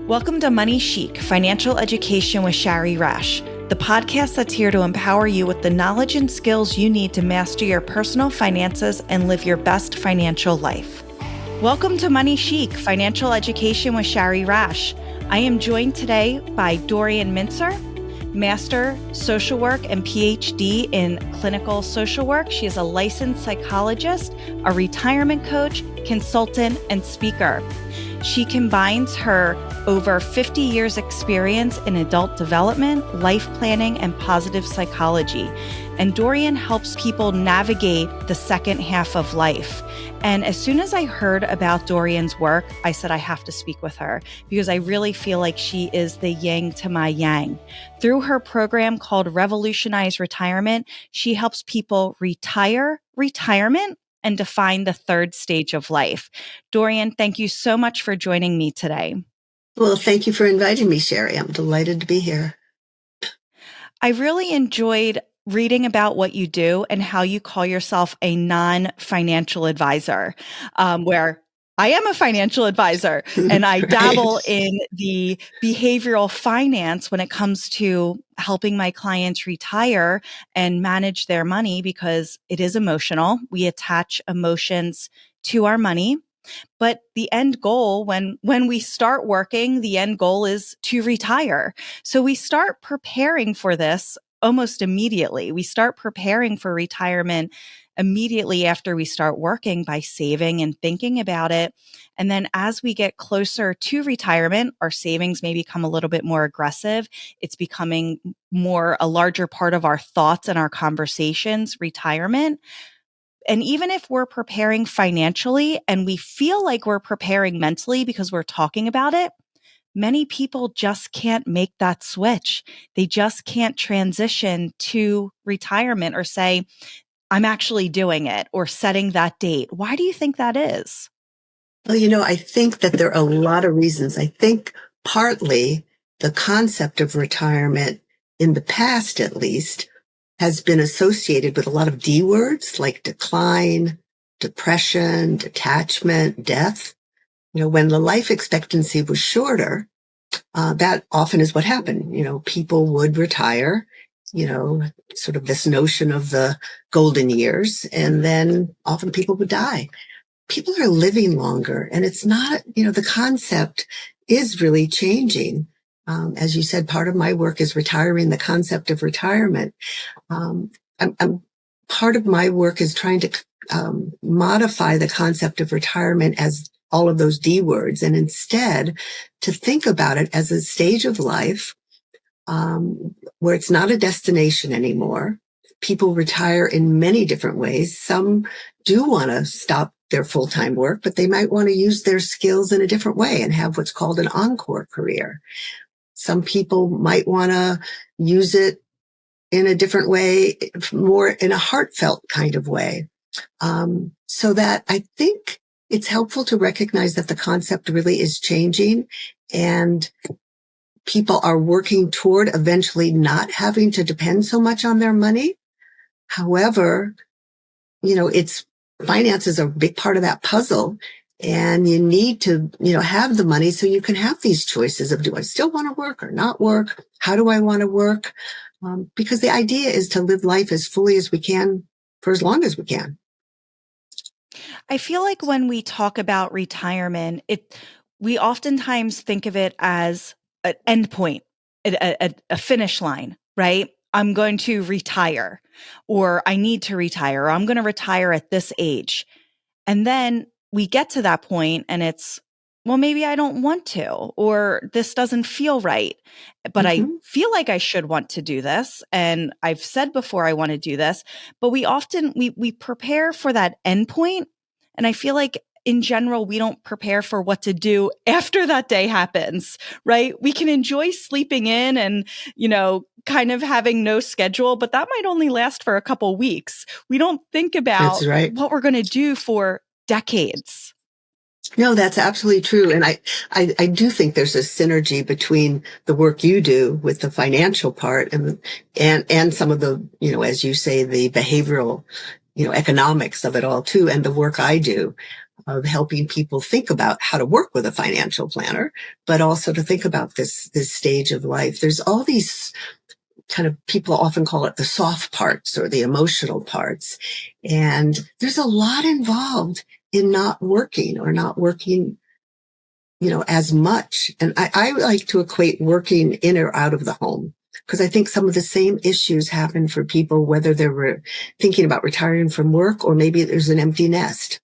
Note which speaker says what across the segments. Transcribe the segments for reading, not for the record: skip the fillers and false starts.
Speaker 1: Welcome to Money Chic, Financial Education with Shari Rash, the podcast that's here to empower you with the knowledge and skills you need to master your personal finances and live your best financial life. Welcome to Money Chic, Financial Education with Shari Rash. I am joined today by Dorian Mincer, Master Social Work and PhD in Clinical Social Work. She is a licensed psychologist, a retirement coach, consultant, and speaker. She combines her over 50 years experience in adult development, life planning, and positive psychology. And Dorian helps people navigate the second half of life. And as soon as I heard about Dorian's work, I said, I have to speak with her because I really feel like she is the yin to my yang. Through her program called Revolutionize Retirement, she helps people retire retirement and define the third stage of life. Dorian, thank you so much for joining me today.
Speaker 2: Well, thank you for inviting me, Shari. I'm delighted to be here.
Speaker 1: I really enjoyed reading about what you do and how you call yourself a non-financial advisor, where I am a financial advisor and I dabble in the behavioral finance when it comes to helping my clients retire and manage their money because it is emotional. We attach emotions to our money. But the end goal, when we start working, the end goal is to retire. So we start preparing for this almost immediately. We start preparing for retirement immediately after we start working by saving and thinking about it. And then as we get closer to retirement, our savings may become a little bit more aggressive. It's becoming more a larger part of our thoughts and our conversations, retirement. And even if we're preparing financially and we feel like we're preparing mentally because we're talking about it, many people just can't make that switch. They just can't transition to retirement or say, I'm actually doing it or setting that date. Why do you think that is?
Speaker 2: Well, I think that there are a lot of reasons. I think partly the concept of retirement, in the past at least, has been associated with a lot of D words like decline, depression, detachment, death. When the life expectancy was shorter, that often is what happened. People would retire, sort of this notion of the golden years, and then often people would die. People are living longer, and it's not, the concept is really changing. As you said, part of my work is retiring the concept of retirement. Part of my work is trying to modify the concept of retirement as all of those D words, and instead to think about it as a stage of life where it's not a destination anymore. People retire in many different ways. Some do want to stop their full-time work, but they might want to use their skills in a different way and have what's called an encore career. Some people might want to use it in a different way, more in a heartfelt kind of way. So that I think it's helpful to recognize that the concept really is changing and people are working toward eventually not having to depend so much on their money. However, finance is a big part of that puzzle. And you need to, have the money so you can have these choices of, do I still want to work or not work? How do I want to work? Because the idea is to live life as fully as we can for as long as we can.
Speaker 1: I feel like when we talk about retirement, we oftentimes think of it as an end point, a finish line, right? I'm going to retire, or I need to retire, or I'm going to retire at this age. And then we get to that point and it's, well, maybe I don't want to, or this doesn't feel right, but I feel like I should want to do this. And I've said before I want to do this, but we often, we prepare for that end point. And I feel like in general, we don't prepare for what to do after that day happens, right? We can enjoy sleeping in and, kind of having no schedule, but that might only last for a couple weeks. We don't think about what we're going to do for decades.
Speaker 2: No, that's absolutely true. And I do think there's a synergy between the work you do with the financial part and some of the, as you say, the behavioral, economics of it all too, and the work I do. of helping people think about how to work with a financial planner, but also to think about this stage of life. There's all these kind of, people often call it the soft parts or the emotional parts. And there's a lot involved in not working or not working, as much. And I like to equate working in or out of the home, because I think some of the same issues happen for people, whether they're thinking about retiring from work or maybe there's an empty nest.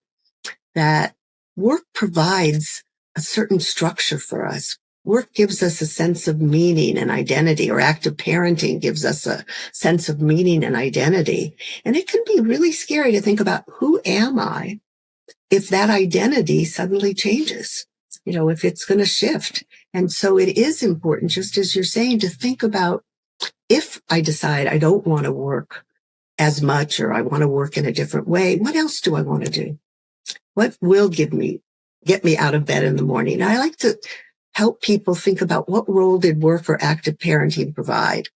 Speaker 2: That work provides a certain structure for us. Work gives us a sense of meaning and identity, or active parenting gives us a sense of meaning and identity. And it can be really scary to think about, who am I if that identity suddenly changes? If it's going to shift. And so it is important, just as you're saying, to think about, if I decide I don't want to work as much, or I want to work in a different way, what else do I want to do? What will get me out of bed in the morning? And I like to help people think about, what role did work or active parenting provide?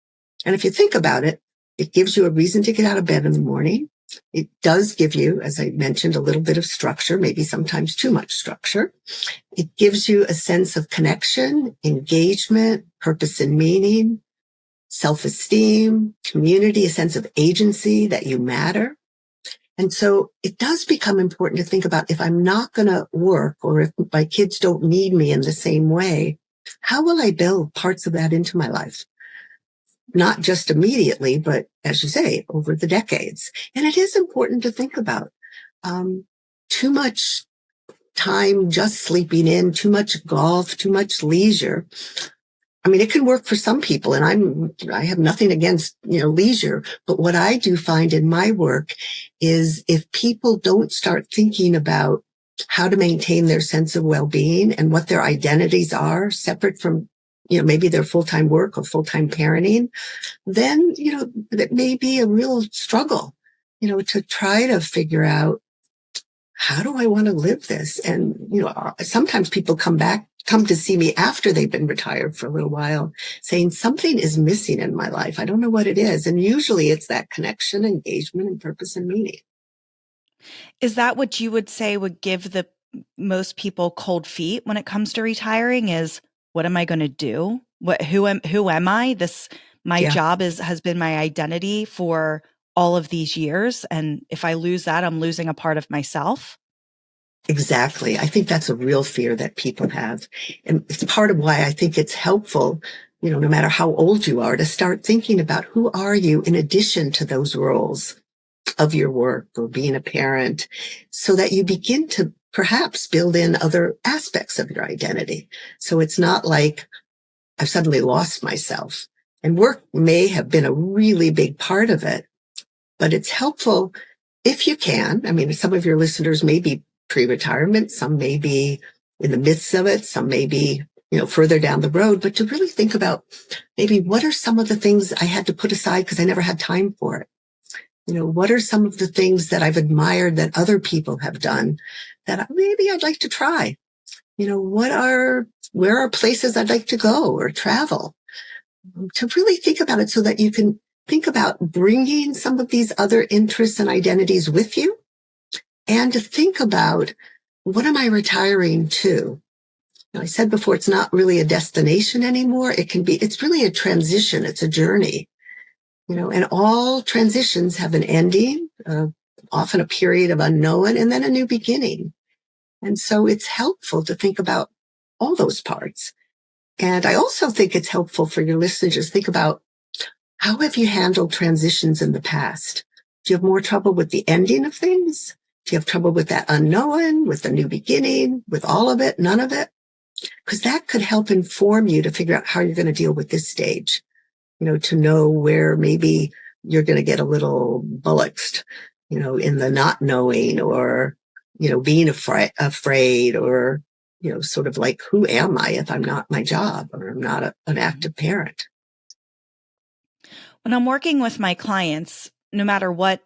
Speaker 2: And if you think about it, it gives you a reason to get out of bed in the morning. It does give you, as I mentioned, a little bit of structure, maybe sometimes too much structure. It gives you a sense of connection, engagement, purpose and meaning, self-esteem, community, a sense of agency, that you matter. And so it does become important to think about, if I'm not going to work, or if my kids don't need me in the same way, how will I build parts of that into my life? Not just immediately, but as you say, over the decades. And it is important to think about too much time just sleeping in, too much golf, too much leisure. I mean, it can work for some people, and I have nothing against, leisure. But what I do find in my work is, if people don't start thinking about how to maintain their sense of well-being and what their identities are, separate from, maybe their full-time work or full-time parenting, then, that may be a real struggle, to try to figure out, how do I want to live this? And, sometimes people come to see me after they've been retired for a little while, saying, something is missing in my life. I don't know what it is. And usually it's that connection, engagement, and purpose and meaning.
Speaker 1: Is that what you would say would give the most people cold feet when it comes to retiring? Is, what am I going to do? Who am I? My
Speaker 2: Yeah,
Speaker 1: job has been my identity for all of these years. And if I lose that, I'm losing a part of myself.
Speaker 2: exactly. I think that's a real fear that people have. And it's part of why I think it's helpful, no matter how old you are, to start thinking about, who are you in addition to those roles of your work or being a parent, so that you begin to perhaps build in other aspects of your identity. So it's not like I've suddenly lost myself. And work may have been a really big part of it, but it's helpful if you can. I mean, some of your listeners may be pre-retirement, some may be in the midst of it, some may be, further down the road, but to really think about, maybe, what are some of the things I had to put aside because I never had time for it? What are some of the things that I've admired that other people have done that maybe I'd like to try? Where are places I'd like to go or travel? To really think about it, so that you can think about bringing some of these other interests and identities with you, and to think about, what am I retiring to? I said before, it's not really a destination anymore. It's really a transition. It's a journey. And all transitions have an ending, often a period of unknown, and then a new beginning. And so it's helpful to think about all those parts. And I also think it's helpful for your listeners to think about, how have you handled transitions in the past? Do you have more trouble with the ending of things? Do you have trouble with that unknown, with the new beginning, with all of it, none of it? Because that could help inform you to figure out how you're going to deal with this stage. To know where maybe you're going to get a little bullocked, in the not knowing, or, being afraid, or, sort of like, who am I if I'm not my job, or I'm not an active parent?
Speaker 1: When I'm working with my clients, no matter what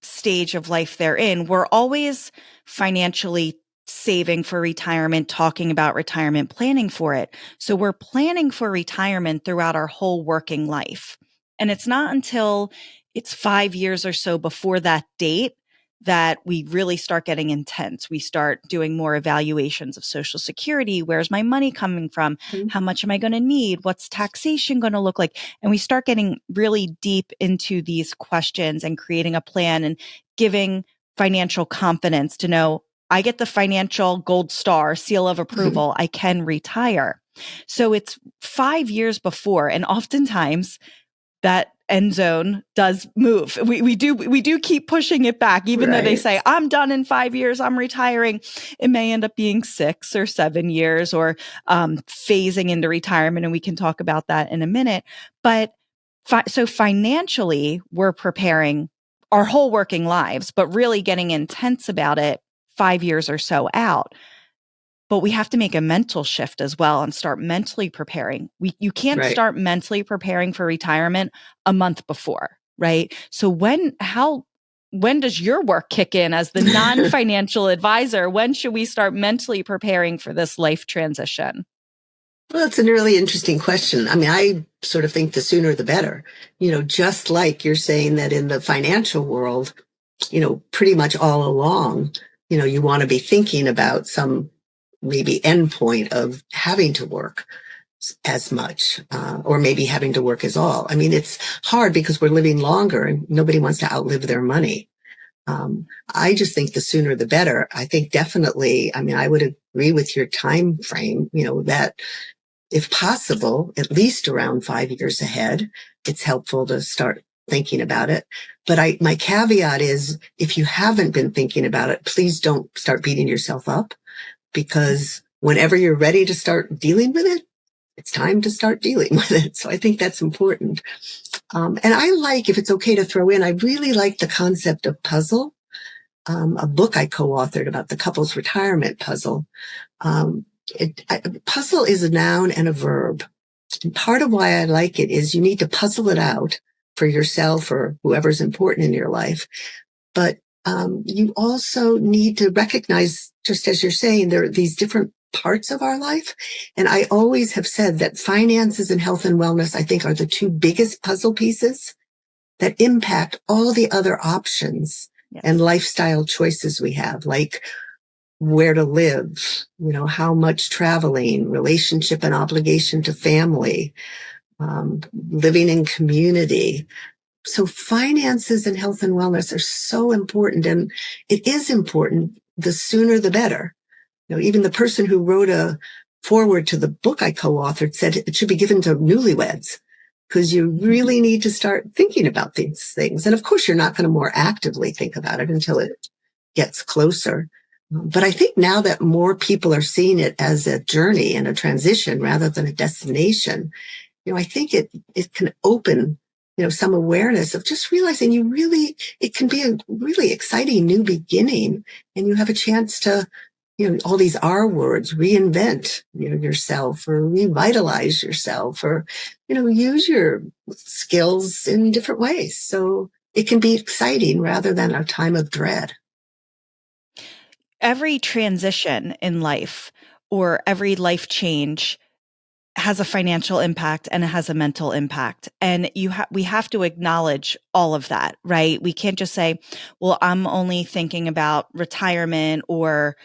Speaker 1: stage of life they're in, we're always financially saving for retirement, talking about retirement, planning for it. So we're planning for retirement throughout our whole working life. And it's not until it's 5 years or so before that date that we really start getting intense. We start doing more evaluations of Social Security. Where's my money coming from?
Speaker 2: Mm-hmm.
Speaker 1: How much am I going to need? What's taxation going to look like? And we start getting really deep into these questions and creating a plan and giving financial confidence to know I get the financial gold star seal of approval. I can retire. So it's 5 years before, and oftentimes that end zone does move. We do keep pushing it back, even though they say, I'm done in 5 years, I'm retiring. It may end up being 6 or 7 years, or phasing into retirement. And we can talk about that in a minute. But so financially, we're preparing our whole working lives, but really getting intense about it 5 years or so out. But we have to make a mental shift as well and start mentally preparing. You can't start mentally preparing for retirement a month before, right? So when does your work kick in as the non-financial advisor? When should we start mentally preparing for this life transition?
Speaker 2: Well, it's a really interesting question. I mean, I sort of think the sooner the better. Just like you're saying that in the financial world, pretty much all along, you want to be thinking about some maybe endpoint of having to work as much, or maybe having to work as all. I mean, it's hard because we're living longer and nobody wants to outlive their money. I just think the sooner the better. I think definitely, I mean, I would agree with your time frame, that if possible, at least around 5 years ahead, it's helpful to start thinking about it. But my caveat is, if you haven't been thinking about it, please don't start beating yourself up, because whenever you're ready to start dealing with it, it's time to start dealing with it. So I think that's important. And I like, if it's okay to throw in, I really like the concept of puzzle. A book I co-authored about the couple's retirement puzzle. Puzzle is a noun and a verb. And part of why I like it is you need to puzzle it out for yourself or whoever's important in your life. But you also need to recognize, just as you're saying, there are these different parts of our life. And I always have said that finances and health and wellness, I think, are the two biggest puzzle pieces that impact all the other options and lifestyle choices we have, like where to live, how much traveling, relationship and obligation to family, living in community. So finances and health and wellness are so important, and it is important. The sooner the better. Even the person who wrote a foreword to the book I co-authored said it should be given to newlyweds, because you really need to start thinking about these things. And of course, you're not going to more actively think about it until it gets closer. But I think now that more people are seeing it as a journey and a transition rather than a destination, I think it can open, some awareness of just realizing it can be a really exciting new beginning, and you have a chance to, all these R words, reinvent, yourself, or revitalize yourself, or, use your skills in different ways. So it can be exciting rather than a time of dread.
Speaker 1: Every transition in life or every life change has a financial impact and it has a mental impact. And we have to acknowledge all of that, right? We can't just say, well, I'm only thinking about retirement or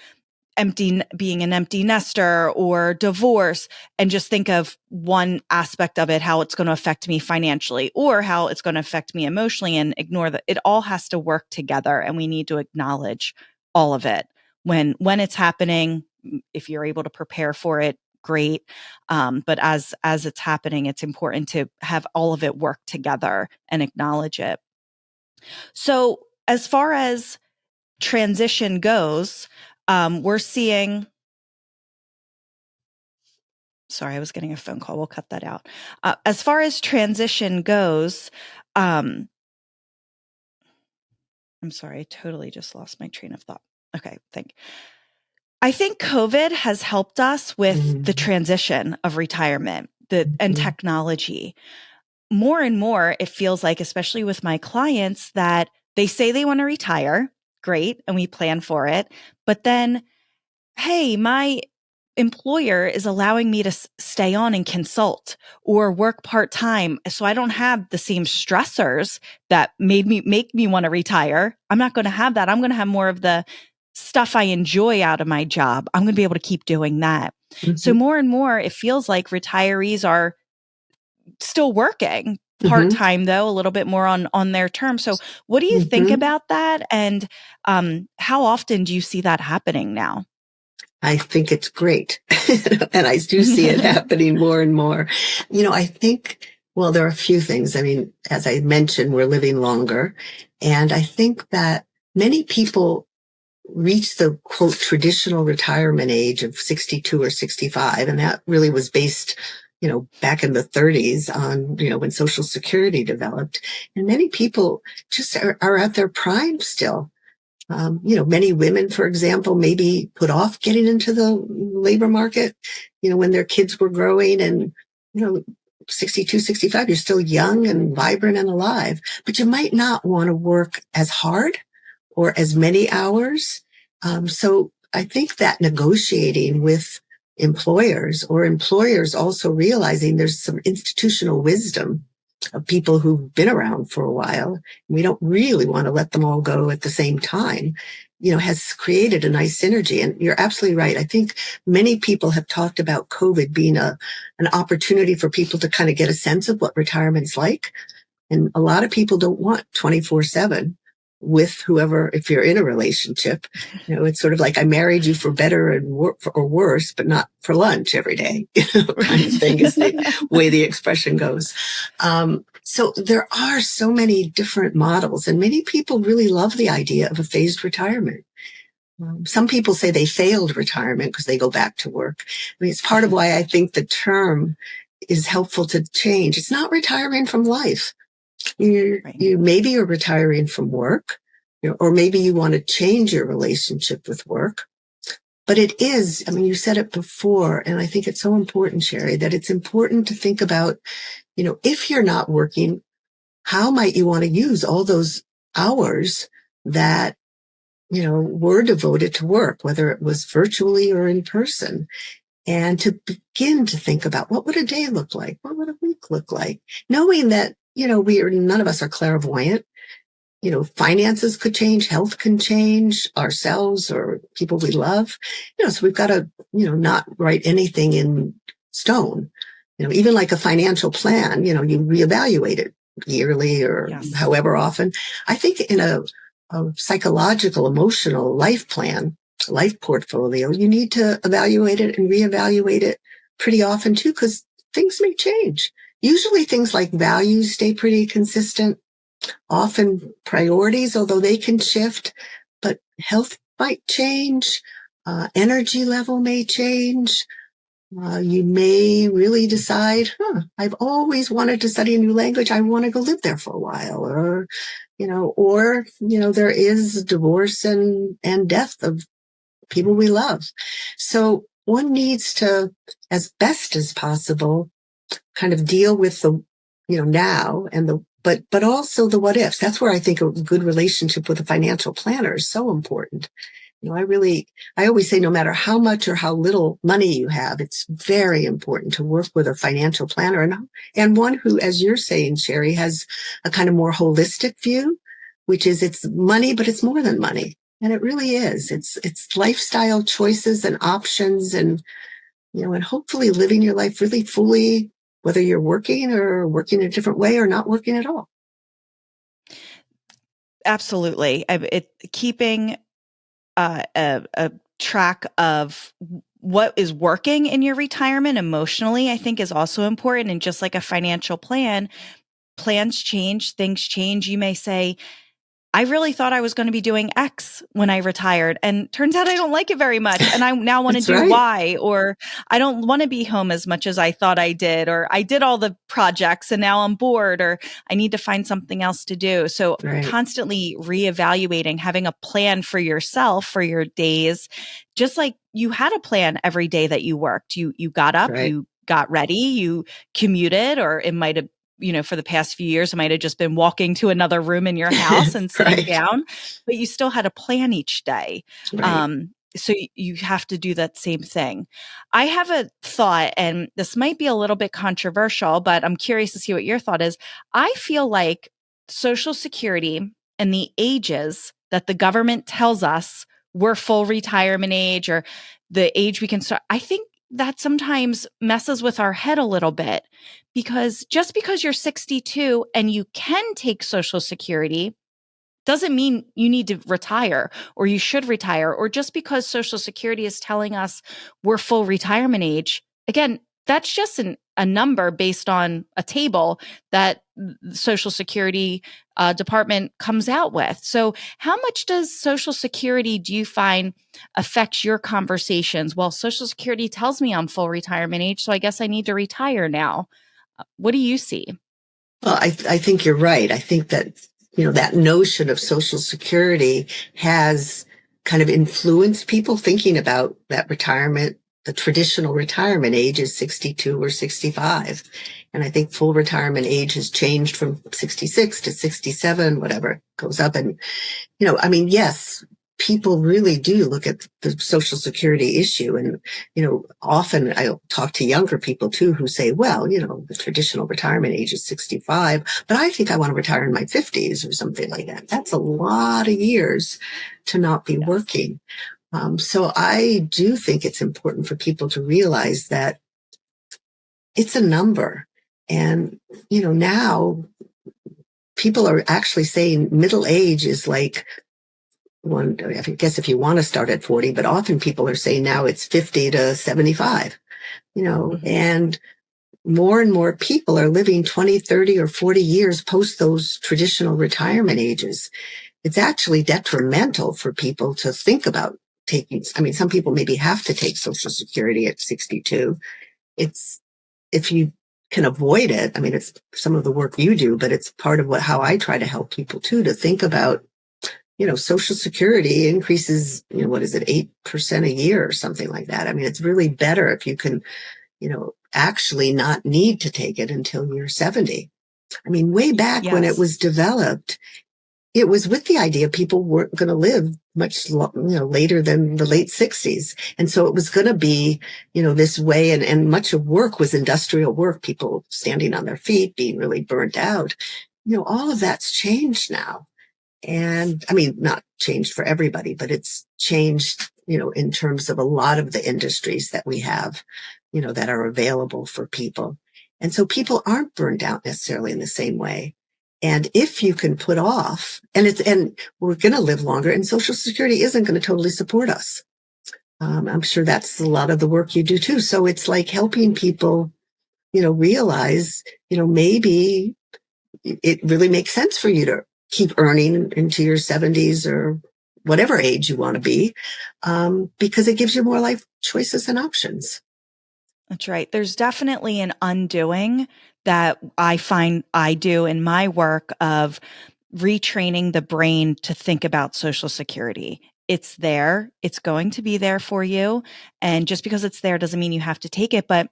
Speaker 1: being an empty nester or divorce, and just think of one aspect of it, how it's going to affect me financially or how it's going to affect me emotionally, and ignore that. It all has to work together, and we need to acknowledge all of it when it's happening. If you're able to prepare for it, great. But as it's happening, it's important to have all of it work together and acknowledge it. So as far as transition goes, we're seeing, sorry, I was getting a phone call. We'll cut that out. As far as transition goes, I'm sorry, I totally just lost my train of thought. Okay, I think COVID has helped us with the transition of retirement and technology. More and more, it feels like, especially with my clients, that they say they want to retire. Great. And we plan for it. But then, hey, my employer is allowing me to stay on and consult or work part-time, so I don't have the same stressors that make me want to retire. I'm not going to have that. I'm going to have more of the stuff I enjoy out of my job. I'm going to be able to keep doing that.
Speaker 2: Mm-hmm.
Speaker 1: So more and more, it feels like retirees are still working part-time,
Speaker 2: Mm-hmm.
Speaker 1: though, a little bit more on their terms. So what do you think
Speaker 2: Mm-hmm.
Speaker 1: about that? And how often do you see that happening now?
Speaker 2: I think it's great. And I do see it happening more and more. I think, well, there are a few things. I mean, as I mentioned, we're living longer. And I think that many people reach the quote traditional retirement age of 62 or 65. And that really was based, back in the 30s on, when Social Security developed. And many people just are at their prime still. Many women, for example, maybe put off getting into the labor market, when their kids were growing and, 62, 65, you're still young and vibrant and alive, but you might not want to work as hard or as many hours. So I think that negotiating with employers or employers also realizing there's some institutional wisdom of people who've been around for a while. We don't really want to let them all go at the same time, has created a nice synergy. And you're absolutely right. I think many people have talked about COVID being an opportunity for people to kind of get a sense of what retirement's like. And a lot of people don't want 24/7 with whoever, if you're in a relationship. It's sort of like I married you for better or worse, but not for lunch every day, kind of thing is the way the expression goes. So there are so many different models, and many people really love the idea of a phased retirement. Some people say they failed retirement because they go back to work. I mean, it's part of why I think the term is helpful to change. It's not retiring from life. You maybe you're retiring from work, or maybe you want to change your relationship with work. But it is, I mean, you said it before, and I think it's so important, Shari, that it's important to think about, if you're not working, how might you want to use all those hours that, were devoted to work, whether it was virtually or in person, and to begin to think about what would a day look like? What would a week look like? Knowing that, none of us are clairvoyant. Finances could change, health can change, ourselves or people we love. So we've got to, not write anything in stone. Even like a financial plan, you reevaluate it yearly or however often. I think in a psychological, emotional life plan, life portfolio, you need to evaluate it and reevaluate it pretty often too, because things may change. Usually things like values stay pretty consistent. Often priorities, although they can shift, but health might change. Energy level may change. You may really decide, I've always wanted to study a new language. I want to go live there for a while. Or, there is divorce and death of people we love. So one needs to, as best as possible, kind of deal with the, now and but also the what ifs. That's where I think a good relationship with a financial planner is so important. I always say no matter how much or how little money you have, it's very important to work with a financial planner and one who, as you're saying, Shari, has a kind of more holistic view, which is it's money, but it's more than money. And it really is. It's lifestyle choices and options and hopefully living your life really fully, whether you're working or working a different way or not working at all.
Speaker 1: Absolutely. Keeping a track of what is working in your retirement emotionally, I think, is also important. And just like a financial plan, plans change, things change. You may say, I really thought I was going to be doing X when I retired, and turns out I don't like it very much. And I now want to do
Speaker 2: right.
Speaker 1: Y, or I don't want to be home as much as I thought I did, or I did all the projects and now I'm bored, or I need to find something else to do. So constantly reevaluating, having a plan for yourself, for your days, just like you had a plan every day that you worked. You got up, you got ready, you commuted, or it might have, for the past few years, it might have just been walking to another room in your house and sitting down, but you still had a plan each day. so you have to do that same thing. I have a thought, and this might be a little bit controversial, but I'm curious to see what your thought is. I feel like Social Security and the ages that the government tells us we're full retirement age or the age we can start, I think that sometimes messes with our head a little bit, because just because you're 62 and you can take Social Security doesn't mean you need to retire or you should retire, or just because Social Security is telling us we're full retirement age. Again, that's just a number based on a table that the Social Security department comes out with. So how much does Social Security, do you find, affects your conversations? Well, Social Security tells me I'm full retirement age, so I guess I need to retire now. What do you see?
Speaker 2: Well, I think you're right. I think that, that notion of Social Security has kind of influenced people thinking about that retirement. The traditional retirement age is 62 or 65. And I think full retirement age has changed from 66 to 67, whatever goes up. And, yes, people really do look at the Social Security issue. And, often I talk to younger people too who say, well, the traditional retirement age is 65, but I think I want to retire in my 50s or something like that. That's a lot of years to not be working. So I do think it's important for people to realize that it's a number. And, now people are actually saying middle age is like one, I guess if you want to start at 40, but often people are saying now it's 50 to 75, and more people are living 20, 30, or 40 years post those traditional retirement ages. It's actually detrimental for people to think about taking. I mean, some people maybe have to take Social Security at 62. It's, if you can avoid it, I mean, it's some of the work you do, but it's part of how I try to help people too, to think about, Social Security increases, what is it, 8% a year or something like that. I mean, it's really better if you can, actually not need to take it until you're 70. I mean, way back when it
Speaker 1: Yes.
Speaker 2: was developed, it was with the idea people weren't going to live much, later than the late 60s. And so it was going to be, this way. And much of work was industrial work, people standing on their feet, being really burnt out. All of that's changed now. And I mean, not changed for everybody, but it's changed, in terms of a lot of the industries that we have, that are available for people. And so people aren't burned out necessarily in the same way. And if you can put off, and we're going to live longer, and Social Security isn't going to totally support us. I'm sure that's a lot of the work you do too. So it's like helping people, realize, maybe it really makes sense for you to keep earning into your 70s or whatever age you want to be, because it gives you more life choices and options.
Speaker 1: That's right. There's definitely an undoing that I find I do in my work of retraining the brain to think about Social Security. It's there. It's going to be there for you. And just because it's there doesn't mean you have to take it. But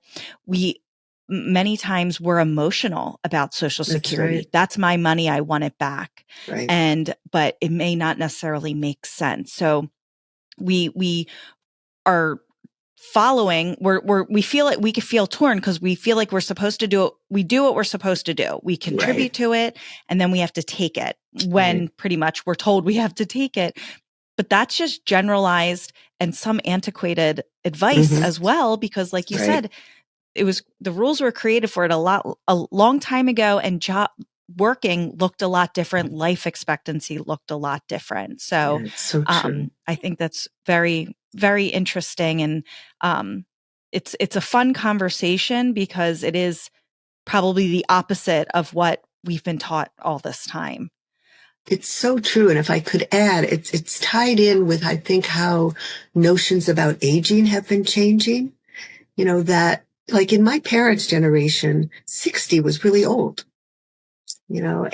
Speaker 1: many times we're emotional about Social Security.
Speaker 2: Right.
Speaker 1: That's my money. I want it back.
Speaker 2: Right.
Speaker 1: But it may not necessarily make sense. So we are following, we feel it, we can feel torn because we feel like we're supposed to do it. We do what we're supposed to do. We contribute to it, and then we have to take it when pretty much we're told we have to take it. But that's just generalized and some antiquated advice as well, because like you said, the rules were created for it a long time ago, and working looked a lot different. Life expectancy looked a lot different. So,
Speaker 2: it's so true.
Speaker 1: I think that's very, very interesting. And, it's a fun conversation because it is probably the opposite of what we've been taught all this time.
Speaker 2: It's so true. And if I could add, it's tied in with, I think, how notions about aging have been changing. That like in my parents' generation, 60 was really old.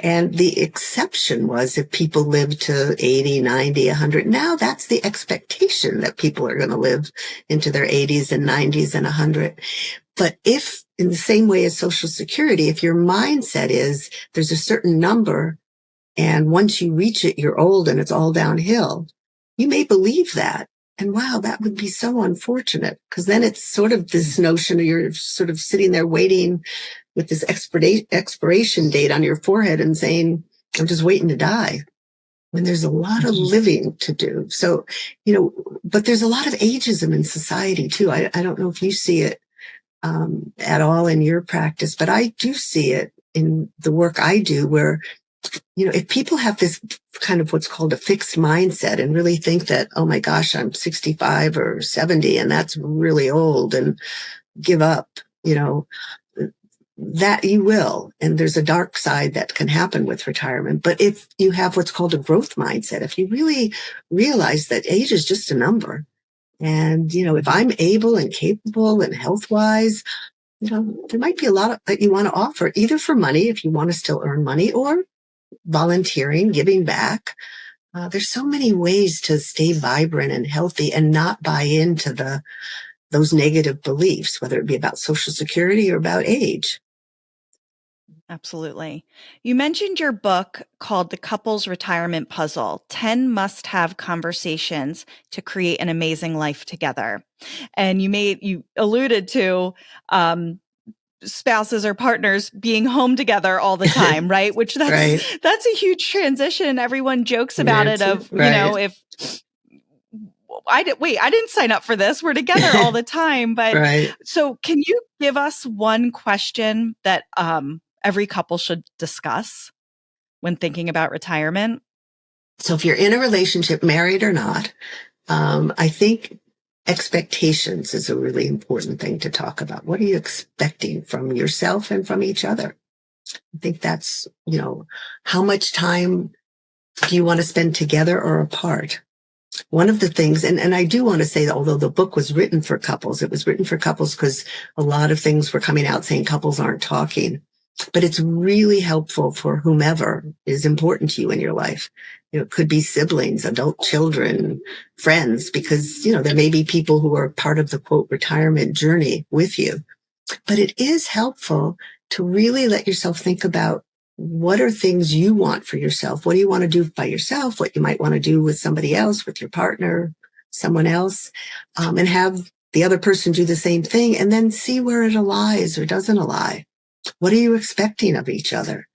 Speaker 2: And the exception was if people lived to 80, 90, 100. Now that's the expectation, that people are going to live into their 80s and 90s and 100. But if, in the same way as Social Security, if your mindset is there's a certain number and once you reach it, you're old and it's all downhill, you may believe that. And wow, that would be so unfortunate, because then it's sort of this notion of you're sort of sitting there waiting with this expiration date on your forehead and saying, I'm just waiting to die, when there's a lot of living to do. So, but there's a lot of ageism in society too. I don't know if you see it at all in your practice, but I do see it in the work I do, where, if people have this kind of what's called a fixed mindset and really think that, oh my gosh, I'm 65 or 70 and that's really old, and give up, that you will. And there's a dark side that can happen with retirement. But if you have what's called a growth mindset, if you really realize that age is just a number, and, if I'm able and capable and health wise, there might be a lot that you want to offer, either for money, if you want to still earn money, or volunteering, giving back. There's so many ways to stay vibrant and healthy and not buy into those negative beliefs, whether it be about Social Security or about age.
Speaker 1: Absolutely. You mentioned your book called The Couple's Retirement Puzzle, 10 Must-Have Conversations to Create an Amazing Life Together. And you alluded to spouses or partners being home together all the time, right? Which
Speaker 2: Right.
Speaker 1: that's a huge transition. Everyone jokes about it of,
Speaker 2: Right.
Speaker 1: if I didn't sign up for this. We're together all the time. But
Speaker 2: Right.
Speaker 1: So can you give us one question that every couple should discuss when thinking about retirement?
Speaker 2: So if you're in a relationship, married or not, I think expectations is a really important thing to talk about. What are you expecting from yourself and from each other? I think that's, how much time do you want to spend together or apart? One of the things, and I do want to say that although the book was written for couples, it was written for couples because a lot of things were coming out saying couples aren't talking. But it's really helpful for whomever is important to you in your life. It could be siblings, adult children, friends, because, there may be people who are part of the quote retirement journey with you. But it is helpful to really let yourself think about, what are things you want for yourself? What do you want to do by yourself? What you might want to do with somebody else, with your partner, someone else, and have the other person do the same thing, and then see where it aligns or doesn't align. What are you expecting of each other?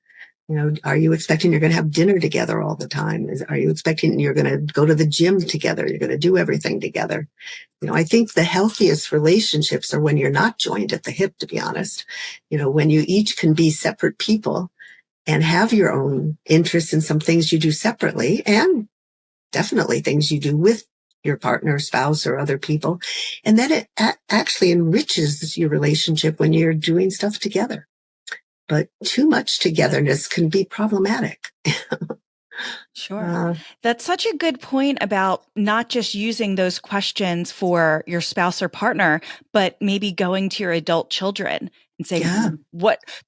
Speaker 2: Are you expecting you're going to have dinner together all the time? Are you expecting you're going to go to the gym together? You're going to do everything together? I think the healthiest relationships are when you're not joined at the hip, to be honest. When you each can be separate people and have your own interests in some things you do separately, and definitely things you do with your partner, spouse, or other people. And then it actually enriches your relationship when you're doing stuff together. But too much togetherness can be problematic.
Speaker 1: Sure. That's such a good point about not just using those questions for your spouse or partner, but maybe going to your adult children and saying,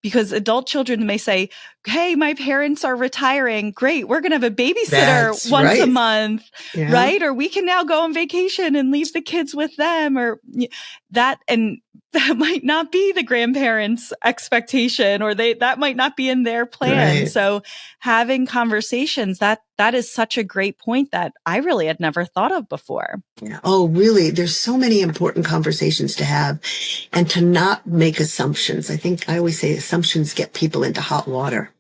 Speaker 1: because adult children may say, hey, my parents are retiring. Great. We're going to have a babysitter once a month, right? Or we can now go on vacation and leave the kids with them, or that. And that might not be the grandparents' expectation, or that might not be in their plan.
Speaker 2: Right.
Speaker 1: So having conversations, that is such a great point that I really had never thought of before.
Speaker 2: Yeah. Oh, really? There's so many important conversations to have, and to not make assumptions. I think I always say assumptions get people into hot water,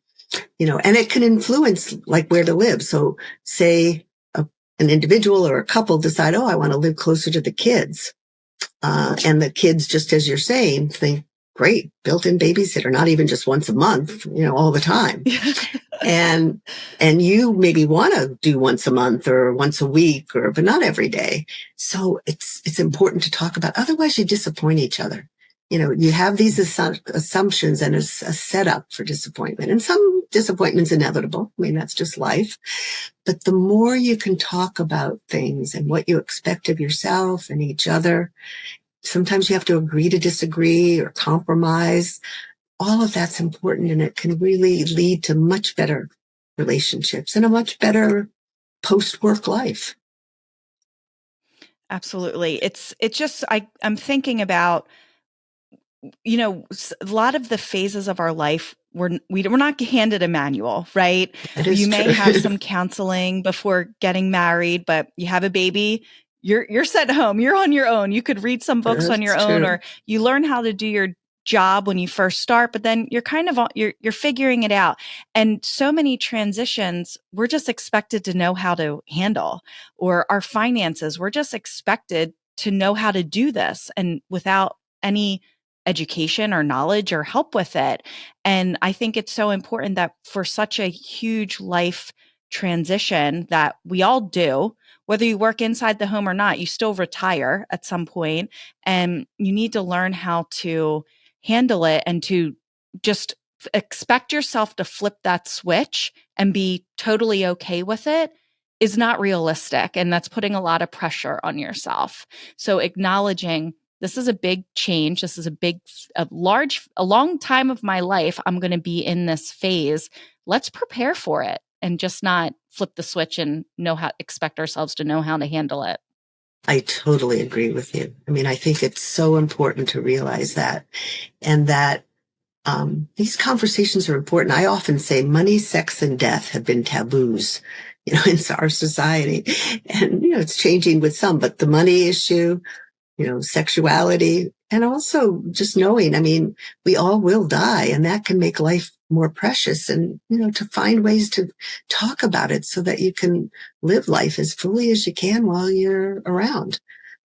Speaker 2: and it can influence like where to live. So say an individual or a couple decide, oh, I want to live closer to the kids. And the kids, just as you're saying, think, great, built-in babysitter, not even just once a month, all the time. and you maybe want to do once a month or once a week, but not every day. So it's important to talk about. Otherwise, you disappoint each other. You have these assumptions and a setup for disappointment, and some disappointment's inevitable. I mean, that's just life. But the more you can talk about things and what you expect of yourself and each other, sometimes you have to agree to disagree or compromise. All of that's important, and it can really lead to much better relationships and a much better post-work life.
Speaker 1: Absolutely. It's just, I'm thinking about, a lot of the phases of our life, we're not handed a manual, right?
Speaker 2: That is
Speaker 1: You
Speaker 2: true.
Speaker 1: may have some counseling before getting married, but you have a baby, you're sent home. You're on your own. You could read some books on your own, or you learn how to do your job when you first start, but then you're kind of you're figuring it out. And so many transitions we're just expected to know how to handle, or our finances, we're just expected to know how to do this, and without any education or knowledge or help with it. And I think it's so important that for such a huge life transition that we all do, whether you work inside the home or not, you still retire at some point, and you need to learn how to handle it, and to just expect yourself to flip that switch and be totally okay with it is not realistic. And that's putting a lot of pressure on yourself. So acknowledging this is a big change. This is a long time of my life. I'm going to be in this phase. Let's prepare for it and just not flip the switch and expect ourselves to know how to handle it.
Speaker 2: I totally agree with you. I mean, I think it's so important to realize that, and that these conversations are important. I often say money, sex, and death have been taboos, in our society. And, it's changing with some, but the money issue, sexuality, and also just knowing, I mean, we all will die, and that can make life more precious, and, to find ways to talk about it so that you can live life as fully as you can while you're around,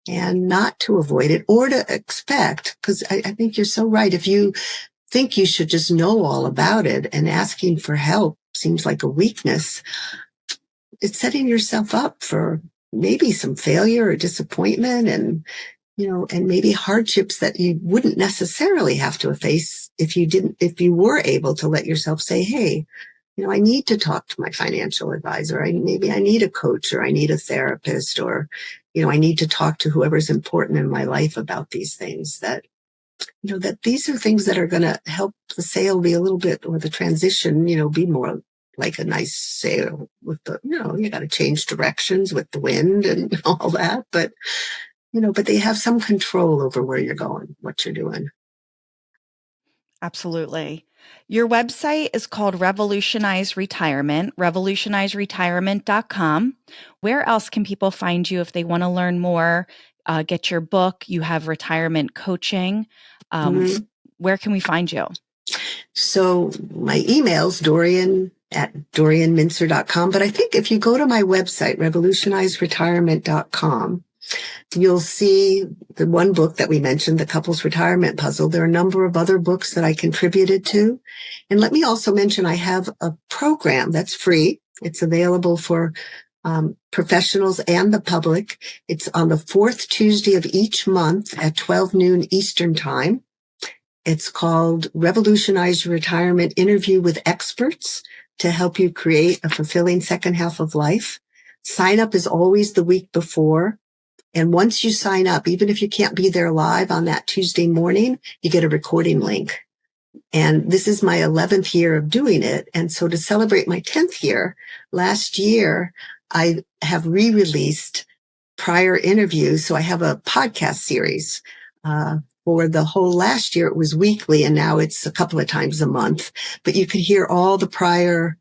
Speaker 2: and not to avoid it or to expect, because I think you're so right. If you think you should just know all about it and asking for help seems like a weakness, it's setting yourself up for maybe some failure or disappointment, and and maybe hardships that you wouldn't necessarily have to face if you were able to let yourself say, hey, I need to talk to my financial advisor. Maybe I need a coach, or I need a therapist, or, I need to talk to whoever's important in my life about these things, that these are things that are going to help the sail be a little bit, or the transition, be more like a nice sail with the, you got to change directions with the wind and all that. But they have some control over where you're going, what you're doing.
Speaker 1: Absolutely. Your website is called Revolutionize Retirement, revolutionizeretirement.com. Where else can people find you if they want to learn more, get your book? You have retirement coaching. Where can we find you?
Speaker 2: So my email's Dorian@DorianMincer.com. But I think if you go to my website, revolutionizeretirement.com, you'll see the one book that we mentioned, The Couple's Retirement Puzzle. There are a number of other books that I contributed to. And let me also mention, I have a program that's free. It's available for professionals and the public. It's on the fourth Tuesday of each month at 12 noon Eastern Time. It's called Revolutionize Your Retirement: Interview with Experts to help you create a fulfilling second half of life. Sign up is always the week before. And once you sign up, even if you can't be there live on that Tuesday morning, you get a recording link. And this is my 11th year of doing it. And so to celebrate my 10th year, last year, I have re-released prior interviews. So I have a podcast series. For the whole last year, it was weekly, and now it's a couple of times a month. But you could hear all the prior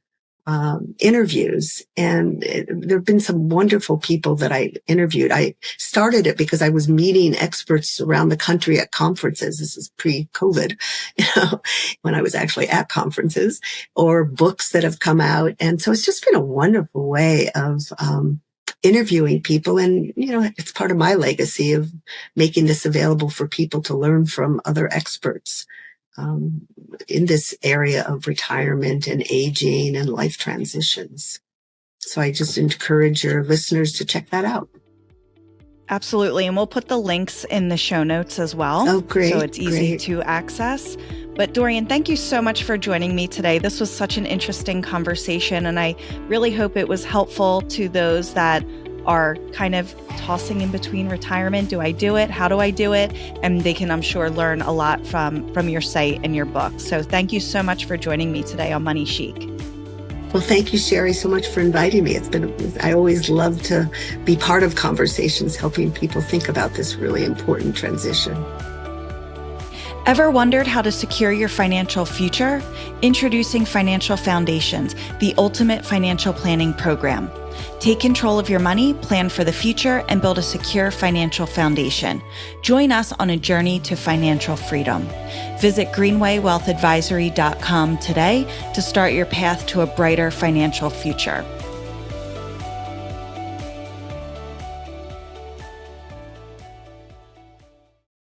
Speaker 2: interviews, and there have been some wonderful people that I interviewed. I started it because I was meeting experts around the country at conferences. This is pre-COVID, when I was actually at conferences, or books that have come out. And so it's just been a wonderful way of interviewing people. And, it's part of my legacy of making this available for people to learn from other experts in this area of retirement and aging and life transitions. So I just encourage your listeners to check that out.
Speaker 1: Absolutely. And we'll put the links in the show notes as well.
Speaker 2: Oh, great.
Speaker 1: So it's easy to access. But Dorian, thank you so much for joining me today. This was such an interesting conversation, and I really hope it was helpful to those that are kind of tossing in between retirement. Do I do it? How do I do it? And they can, I'm sure, learn a lot from your site and your book. So thank you so much for joining me today on Money Chic.
Speaker 2: Well, thank you, Shari, so much for inviting me. I always love to be part of conversations, helping people think about this really important transition.
Speaker 1: Ever wondered how to secure your financial future? Introducing Financial Foundations, the ultimate financial planning program. Take control of your money, plan for the future, and build a secure financial foundation. Join us on a journey to financial freedom. Visit greenwaywealthadvisory.com today to start your path to a brighter financial future.